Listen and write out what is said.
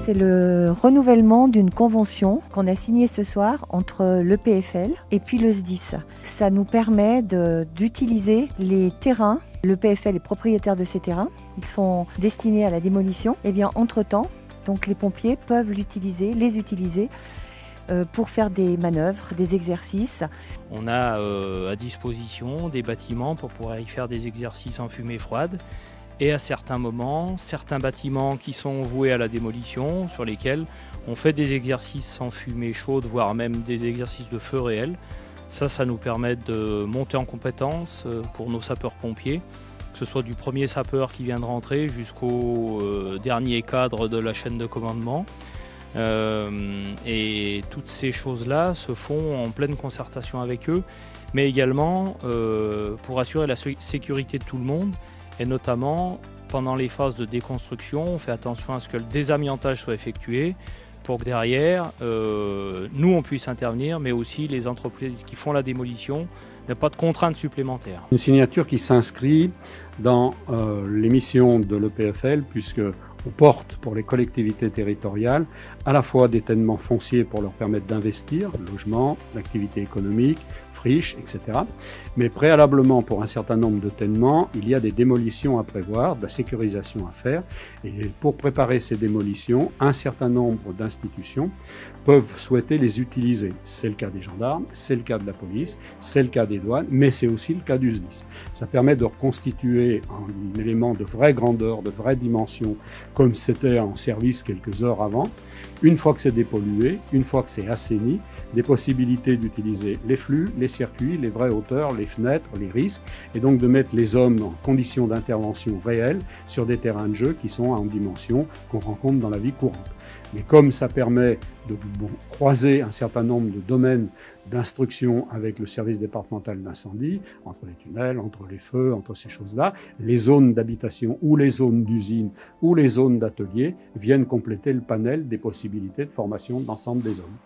C'est le renouvellement d'une convention qu'on a signée ce soir entre le PFL et puis le SDIS. Ça nous permet d'utiliser les terrains. Le PFL est propriétaire de ces terrains. Ils sont destinés à la démolition. Et bien, entre-temps, donc les pompiers peuvent les utiliser pour faire des manœuvres, des exercices. On a à disposition des bâtiments pour pouvoir y faire des exercices en fumée froide. Et à certains moments, certains bâtiments qui sont voués à la démolition, sur lesquels on fait des exercices sans fumée chaude, voire même des exercices de feu réel. Ça nous permet de monter en compétence pour nos sapeurs-pompiers, que ce soit du premier sapeur qui vient de rentrer jusqu'au dernier cadre de la chaîne de commandement. Et toutes ces choses-là se font en pleine concertation avec eux, mais également pour assurer la sécurité de tout le monde. Et notamment, pendant les phases de déconstruction, on fait attention à ce que le désamiantage soit effectué pour que derrière, nous, on puisse intervenir, mais aussi les entreprises qui font la démolition n'aient pas de contraintes supplémentaires. Une signature qui s'inscrit dans les missions de l'EPFL, puisque on porte pour les collectivités territoriales à la fois des tènements fonciers pour leur permettre d'investir, logement, l'activité économique, friches, etc. Mais préalablement, pour un certain nombre de tènements, il y a des démolitions à prévoir, de la sécurisation à faire. Et pour préparer ces démolitions, un certain nombre d'institutions peuvent souhaiter les utiliser. C'est le cas des gendarmes, c'est le cas de la police, c'est le cas des douanes, mais c'est aussi le cas du SDIS. Ça permet de reconstituer un élément de vraie grandeur, de vraie dimension, comme c'était en service quelques heures avant. Une fois que c'est dépollué, une fois que c'est assaini, des possibilités d'utiliser les flux, les circuits, les vraies hauteurs, les fenêtres, les risques, et donc de mettre les hommes en conditions d'intervention réelles sur des terrains de jeu qui sont en dimension qu'on rencontre dans la vie courante. Mais comme ça permet de croiser un certain nombre de domaines d'instruction avec le service départemental d'incendie, entre les tunnels, entre les feux, entre ces choses-là, les zones d'habitation ou les zones d'usine ou les zones d'atelier viennent compléter le panel des possibilités de formation de l'ensemble des hommes.